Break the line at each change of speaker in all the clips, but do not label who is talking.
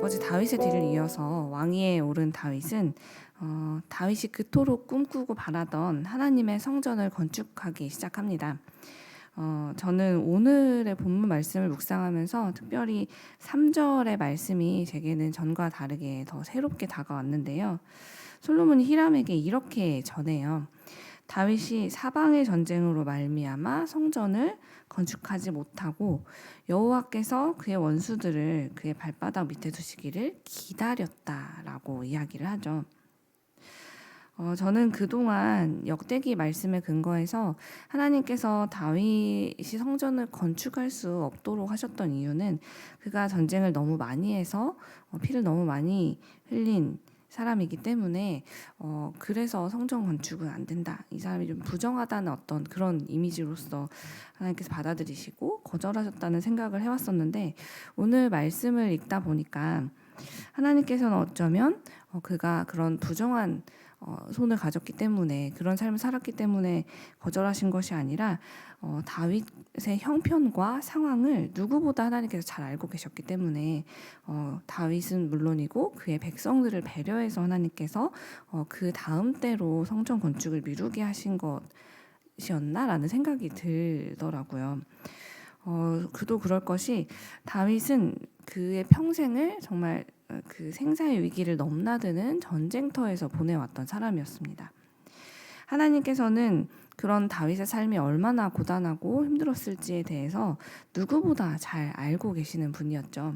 아버지 다윗의 뒤를 이어서 왕위에 오른 다윗은 다윗이 그토록 꿈꾸고 바라던 하나님의 성전을 건축하기 시작합니다. 저는 오늘의 본문 말씀을 묵상하면서 특별히 3절의 말씀이 제게는 전과 다르게 더 새롭게 다가왔는데요. 솔로몬이 히람에게 이렇게 전해요. 다윗이 사방의 전쟁으로 말미암아 성전을 건축하지 못하고 여호와께서 그의 원수들을 그의 발바닥 밑에 두시기를 기다렸다라고 이야기를 하죠. 저는 그동안 역대기 말씀에 근거해서 하나님께서 다윗이 성전을 건축할 수 없도록 하셨던 이유는 그가 전쟁을 너무 많이 해서 피를 너무 많이 흘린 사람이기 때문에 그래서 성전 건축은 안 된다. 이 사람이 좀 부정하다는 어떤 그런 이미지로서 하나님께서 받아들이시고 거절하셨다는 생각을 해왔었는데 오늘 말씀을 읽다 보니까 하나님께서는 어쩌면 그가 그런 부정한 손을 가졌기 때문에 그런 삶을 살았기 때문에 거절하신 것이 아니라 다윗의 형편과 상황을 누구보다 하나님께서 잘 알고 계셨기 때문에 다윗은 물론이고 그의 백성들을 배려해서 하나님께서 그 다음 때로 성전 건축을 미루게 하신 것이었나라는 생각이 들더라고요. 그도 그럴 것이 다윗은 그의 평생을 정말 그 생사의 위기를 넘나드는 전쟁터에서 보내왔던 사람이었습니다. 하나님께서는 그런 다윗의 삶이 얼마나 고단하고 힘들었을지에 대해서 누구보다 잘 알고 계시는 분이었죠.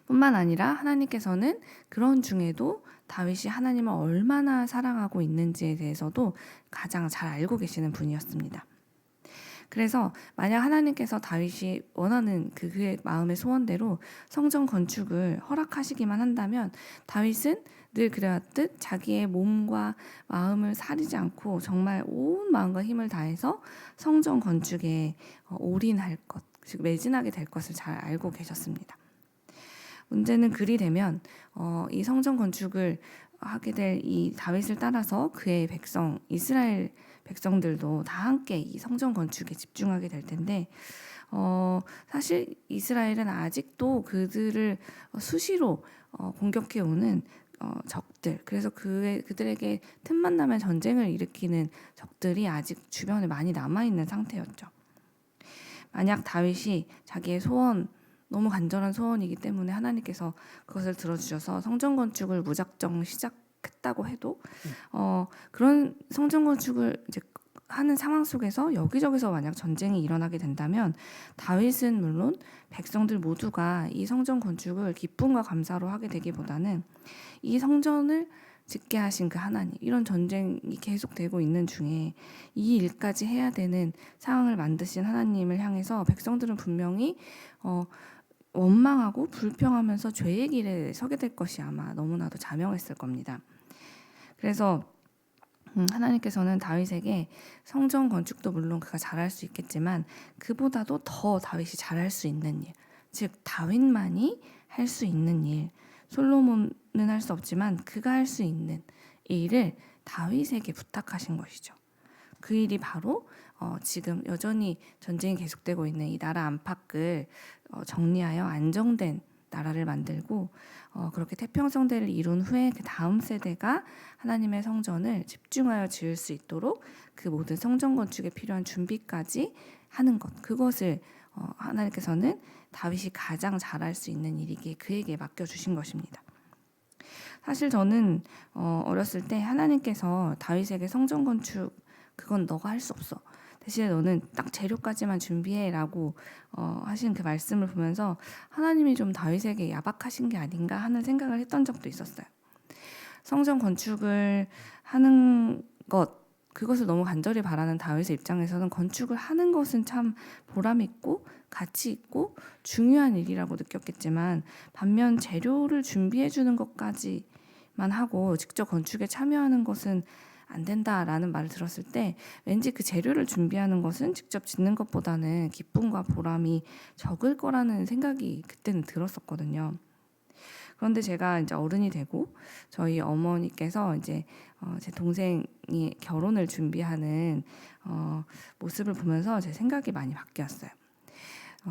뿐만 아니라 하나님께서는 그런 중에도 다윗이 하나님을 얼마나 사랑하고 있는지에 대해서도 가장 잘 알고 계시는 분이었습니다. 그래서 만약 하나님께서 다윗이 원하는 그의 마음의 소원대로 성전 건축을 허락하시기만 한다면 다윗은 늘 그래왔듯 자기의 몸과 마음을 사리지 않고 정말 온 마음과 힘을 다해서 성전 건축에 올인할 것, 즉 매진하게 될 것을 잘 알고 계셨습니다. 문제는 그리 되면 이 성전 건축을 하게 될 이 다윗을 따라서 그의 백성 이스라엘 백성들도 다 함께 이 성전 건축에 집중하게 될 텐데 사실 이스라엘은 아직도 그들을 수시로 공격해 오는 적들, 그래서 그들에게 틈만 나면 전쟁을 일으키는 적들이 아직 주변에 많이 남아있는 상태였죠. 만약 다윗이 자기의 소원, 너무 간절한 소원이기 때문에 하나님께서 그것을 들어주셔서 성전 건축을 무작정 시작했다고 해도 그런 성전 건축을 이제 하는 상황 속에서 여기저기서 만약 전쟁이 일어나게 된다면 다윗은 물론 백성들 모두가 이 성전 건축을 기쁨과 감사로 하게 되기보다는 이 성전을 짓게 하신 그 하나님, 이런 전쟁이 계속되고 있는 중에 이 일까지 해야 되는 상황을 만드신 하나님을 향해서 백성들은 분명히 원망하고 불평하면서 죄의 길에 서게 될 것이 아마 너무나도 자명했을 겁니다. 그래서 하나님께서는 다윗에게 성전 건축도 물론 그가 잘할 수 있겠지만 그보다도 더 다윗이 잘할 수 있는 일, 즉 다윗만이 할 수 있는 일, 솔로몬은 할 수 없지만 그가 할 수 있는 일을 다윗에게 부탁하신 것이죠. 그 일이 바로 지금 여전히 전쟁이 계속되고 있는 이 나라 안팎을 정리하여 안정된 나라를 만들고 그렇게 태평성대를 이룬 후에 그 다음 세대가 하나님의 성전을 집중하여 지을 수 있도록 그 모든 성전 건축에 필요한 준비까지 하는 것, 그것을 하나님께서는 다윗이 가장 잘할 수 있는 일이기에 그에게 맡겨주신 것입니다. 사실 저는 어렸을 때 하나님께서 다윗에게 성전 건축 그건 너가 할 수 없어, 대신에 너는 딱 재료까지만 준비해라고 하신 그 말씀을 보면서 하나님이 좀 다윗에게 야박하신 게 아닌가 하는 생각을 했던 적도 있었어요. 성전 건축을 하는 것, 그것을 너무 간절히 바라는 다윗의 입장에서는 건축을 하는 것은 참 보람 있고 가치 있고 중요한 일이라고 느꼈겠지만 반면 재료를 준비해 주는 것까지만 하고 직접 건축에 참여하는 것은 안 된다라는 말을 들었을 때 왠지 그 재료를 준비하는 것은 직접 짓는 것보다는 기쁨과 보람이 적을 거라는 생각이 그때는 들었었거든요. 그런데 제가 이제 어른이 되고 저희 어머니께서 이제 제 동생이 결혼을 준비하는 모습을 보면서 제 생각이 많이 바뀌었어요.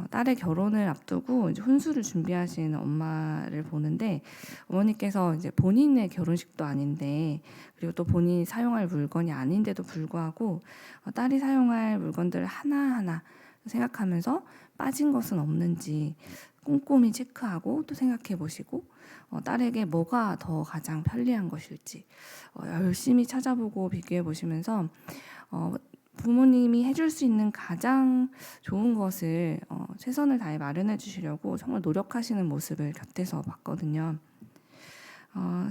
딸의 결혼을 앞두고 이제 혼수를 준비하시는 엄마를 보는데, 어머니께서 이제 본인의 결혼식도 아닌데, 그리고 또 본인이 사용할 물건이 아닌데도 불구하고 딸이 사용할 물건들을 하나하나 생각하면서 빠진 것은 없는지 꼼꼼히 체크하고 또 생각해 보시고, 딸에게 뭐가 더 가장 편리한 것일지 열심히 찾아보고 비교해 보시면서 부모님이 해줄 수 있는 가장 좋은 것을 최선을 다해 마련해 주시려고 정말 노력하시는 모습을 곁에서 봤거든요.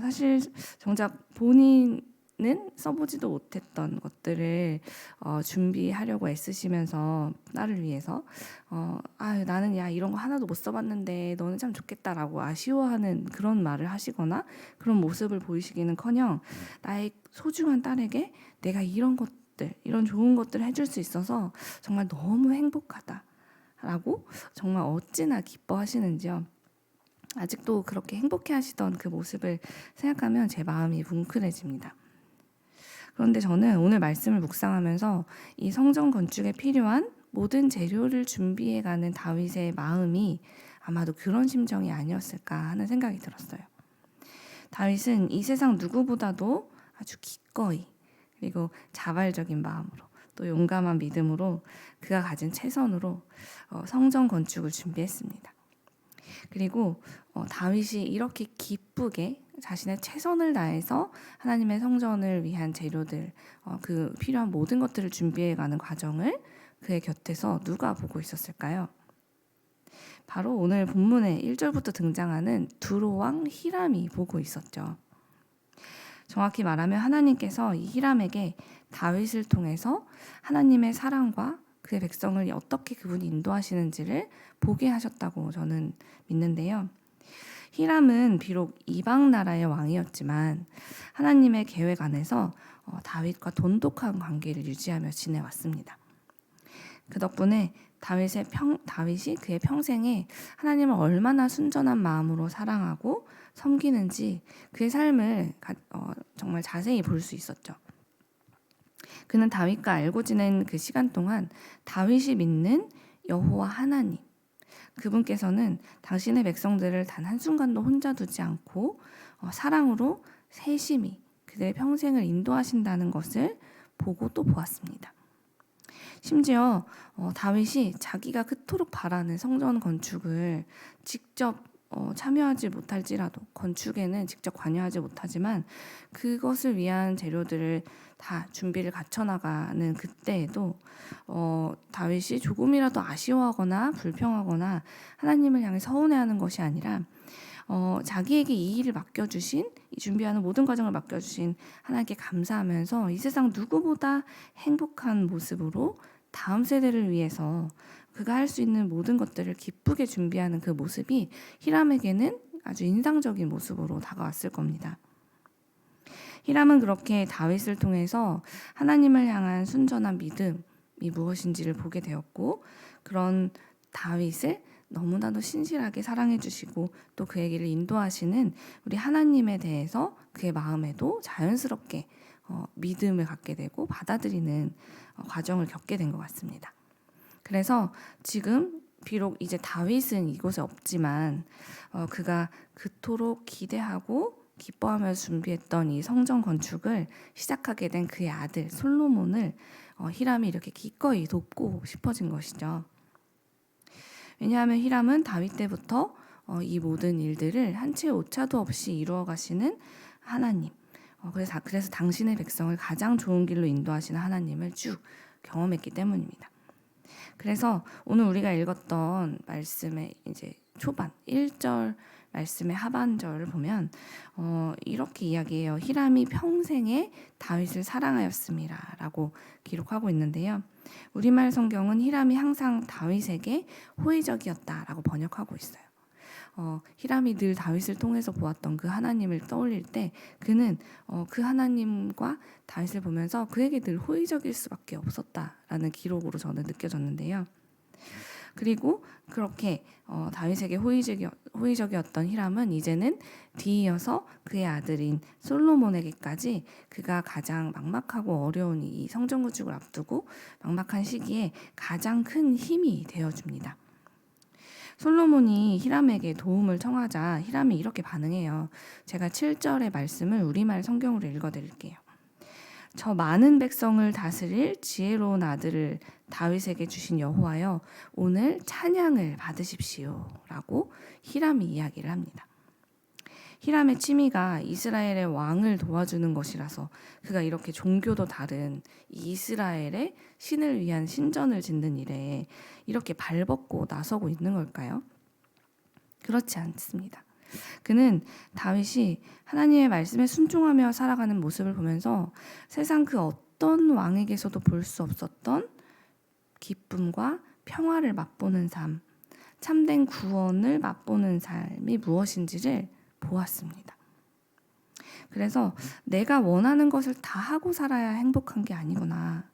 사실 정작 본인은 써보지도 못했던 것들을 준비하려고 애쓰시면서 딸을 위해서 나는 야 이런 거 하나도 못 써봤는데 너는 참 좋겠다라고 아쉬워하는 그런 말을 하시거나 그런 모습을 보이시기는커녕 나의 소중한 딸에게 내가 이런 좋은 것들을 해줄 수 있어서 정말 너무 행복하다라고 정말 어찌나 기뻐하시는지요. 아직도 그렇게 행복해하시던 그 모습을 생각하면 제 마음이 뭉클해집니다. 그런데 저는 오늘 말씀을 묵상하면서 이 성전 건축에 필요한 모든 재료를 준비해가는 다윗의 마음이 아마도 그런 심정이 아니었을까 하는 생각이 들었어요. 다윗은 이 세상 누구보다도 아주 기꺼이 그리고 자발적인 마음으로 또 용감한 믿음으로 그가 가진 최선으로 성전 건축을 준비했습니다. 그리고 다윗이 이렇게 기쁘게 자신의 최선을 다해서 하나님의 성전을 위한 재료들, 그 필요한 모든 것들을 준비해가는 과정을 그의 곁에서 누가 보고 있었을까요? 바로 오늘 본문의 1절부터 등장하는 두로왕 히람이 보고 있었죠. 정확히 말하면 하나님께서 이 히람에게 다윗을 통해서 하나님의 사랑과 그의 백성을 어떻게 그분이 인도하시는지를 보게 하셨다고 저는 믿는데요. 히람은 비록 이방 나라의 왕이었지만 하나님의 계획 안에서 다윗과 돈독한 관계를 유지하며 지내왔습니다. 그 덕분에 다윗이 그의 평생에 하나님을 얼마나 순전한 마음으로 사랑하고 섬기는지 그의 삶을 정말 자세히 볼 수 있었죠. 그는 다윗과 알고 지낸 그 시간 동안 다윗이 믿는 여호와 하나님, 그분께서는 당신의 백성들을 단 한순간도 혼자 두지 않고 사랑으로 세심히 그들의 평생을 인도하신다는 것을 보고 또 보았습니다. 심지어 다윗이 자기가 그토록 바라는 성전 건축을 직접 참여하지 못할지라도, 건축에는 직접 관여하지 못하지만 그것을 위한 재료들을 다 준비를 갖춰나가는 그때에도 다윗이 조금이라도 아쉬워하거나 불평하거나 하나님을 향해 서운해하는 것이 아니라 자기에게 이 일을 맡겨주신, 이 준비하는 모든 과정을 맡겨주신 하나님께 감사하면서 이 세상 누구보다 행복한 모습으로 다음 세대를 위해서 그가 할 수 있는 모든 것들을 기쁘게 준비하는 그 모습이 히람에게는 아주 인상적인 모습으로 다가왔을 겁니다. 히람은 그렇게 다윗을 통해서 하나님을 향한 순전한 믿음이 무엇인지를 보게 되었고, 그런 다윗을 너무나도 신실하게 사랑해 주시고 또 그에게를 인도하시는 우리 하나님에 대해서 그의 마음에도 자연스럽게 믿음을 갖게 되고 받아들이는 과정을 겪게 된 것 같습니다. 그래서 지금 비록 이제 다윗은 이곳에 없지만 그가 그토록 기대하고 기뻐하며 준비했던 이 성전 건축을 시작하게 된 그의 아들 솔로몬을 히람이 이렇게 기꺼이 돕고 싶어진 것이죠. 왜냐하면 히람은 다윗 때부터 이 모든 일들을 한 채 오차도 없이 이루어 가시는 하나님, 그래서 당신의 백성을 가장 좋은 길로 인도하시는 하나님을 쭉 경험했기 때문입니다. 그래서 오늘 우리가 읽었던 말씀의 이제 초반 1절 말씀의 하반절을 보면 이렇게 이야기해요. 히람이 평생에 다윗을 사랑하였음이라라고 기록하고 있는데요. 우리말 성경은 히람이 항상 다윗에게 호의적이었다라고 번역하고 있어요. 히람이 늘 다윗을 통해서 보았던 그 하나님을 떠올릴 때 그는 그 하나님과 다윗을 보면서 그에게 늘 호의적일 수밖에 없었다라는 기록으로 저는 느껴졌는데요. 그리고 그렇게 다윗에게 호의적이었던 히람은 이제는 뒤이어서 그의 아들인 솔로몬에게까지 그가 가장 막막하고 어려운 이 성전 건축을 앞두고 막막한 시기에 가장 큰 힘이 되어줍니다. 솔로몬이 히람에게 도움을 청하자 히람이 이렇게 반응해요. 제가 7절의 말씀을 우리말 성경으로 읽어드릴게요. 저 많은 백성을 다스릴 지혜로운 아들을 다윗에게 주신 여호와여, 오늘 찬양을 받으십시오 라고 히람이 이야기를 합니다. 히람의 취미가 이스라엘의 왕을 도와주는 것이라서 그가 이렇게 종교도 다른 이스라엘의 신을 위한 신전을 짓는 일에 이렇게 발벗고 나서고 있는 걸까요? 그렇지 않습니다. 그는 다윗이 하나님의 말씀에 순종하며 살아가는 모습을 보면서 세상 그 어떤 왕에게서도 볼 수 없었던 기쁨과 평화를 맛보는 삶, 참된 구원을 맛보는 삶이 무엇인지를 보았습니다. 그래서 내가 원하는 것을 다 하고 살아야 행복한 게 아니구나.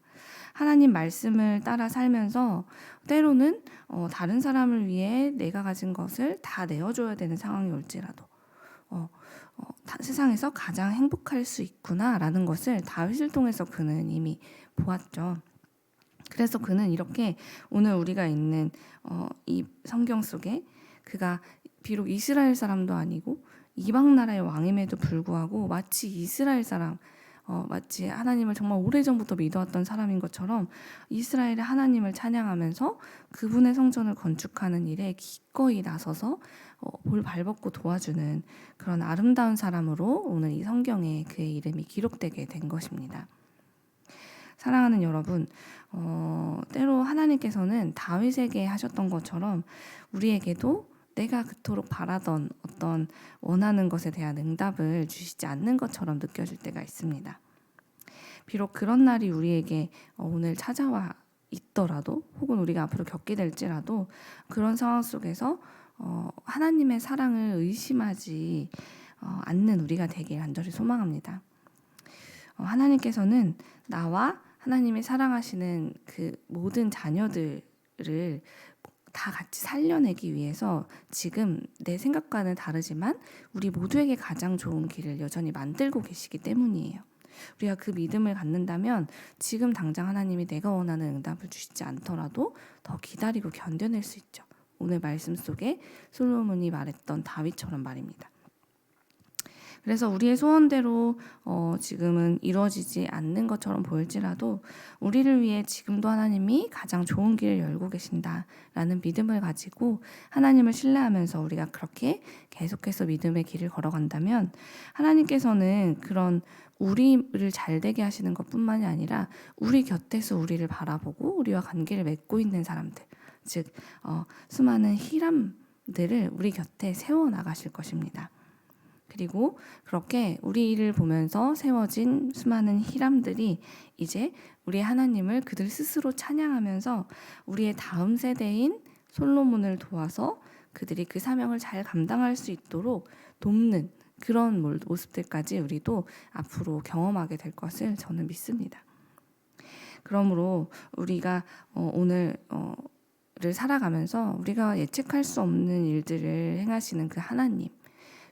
하나님 말씀을 따라 살면서 때로는 다른 사람을 위해 내가 가진 것을 다 내어줘야 되는 상황이 올지라도 세상에서 가장 행복할 수 있구나라는 것을 다윗을 통해서 그는 이미 보았죠. 그래서 그는 이렇게 오늘 우리가 있는 이 성경 속에 그가 비록 이스라엘 사람도 아니고 이방 나라의 왕임에도 불구하고 마치 이스라엘 사람, 마치 하나님을 정말 오래전부터 믿어왔던 사람인 것처럼 이스라엘의 하나님을 찬양하면서 그분의 성전을 건축하는 일에 기꺼이 나서서 볼 발벗고 도와주는 그런 아름다운 사람으로 오늘 이 성경에 그의 이름이 기록되게 된 것입니다. 사랑하는 여러분, 때로 하나님께서는 다윗에게 하셨던 것처럼 우리에게도 내가 그토록 바라던 어떤 원하는 것에 대한 응답을 주시지 않는 것처럼 느껴질 때가 있습니다. 비록 그런 날이 우리에게 오늘 찾아와 있더라도 혹은 우리가 앞으로 겪게 될지라도 그런 상황 속에서 하나님의 사랑을 의심하지 않는 우리가 되길 간절히 소망합니다. 하나님께서는 나와 하나님이 사랑하시는 그 모든 자녀들을 다 같이 살려내기 위해서 지금 내 생각과는 다르지만 우리 모두에게 가장 좋은 길을 여전히 만들고 계시기 때문이에요. 우리가 그 믿음을 갖는다면 지금 당장 하나님이 내가 원하는 응답을 주시지 않더라도 더 기다리고 견뎌낼 수 있죠. 오늘 말씀 속에 솔로몬이 말했던 다윗처럼 말입니다. 그래서 우리의 소원대로 지금은 이루어지지 않는 것처럼 보일지라도 우리를 위해 지금도 하나님이 가장 좋은 길을 열고 계신다라는 믿음을 가지고 하나님을 신뢰하면서 우리가 그렇게 계속해서 믿음의 길을 걸어간다면 하나님께서는 그런 우리를 잘되게 하시는 것뿐만이 아니라 우리 곁에서 우리를 바라보고 우리와 관계를 맺고 있는 사람들, 즉 수많은 히람들을 우리 곁에 세워나가실 것입니다. 그리고 그렇게 우리를 보면서 세워진 수많은 히람들이 이제 우리 하나님을 그들 스스로 찬양하면서 우리의 다음 세대인 솔로몬을 도와서 그들이 그 사명을 잘 감당할 수 있도록 돕는 그런 모습들까지 우리도 앞으로 경험하게 될 것을 저는 믿습니다. 그러므로 우리가 오늘 를 살아가면서 우리가 예측할 수 없는 일들을 행하시는 그 하나님,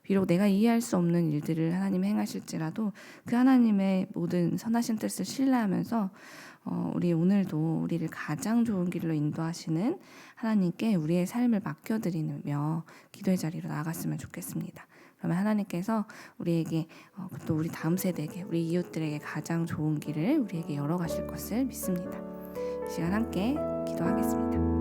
비록 내가 이해할 수 없는 일들을 하나님 행하실지라도 그 하나님의 모든 선하신 뜻을 신뢰하면서 우리 오늘도 우리를 가장 좋은 길로 인도하시는 하나님께 우리의 삶을 맡겨드리며 기도의 자리로 나아갔으면 좋겠습니다. 그러면 하나님께서 우리에게 또 우리 다음 세대에게 우리 이웃들에게 가장 좋은 길을 우리에게 열어가실 것을 믿습니다. 이 시간 함께 기도하겠습니다.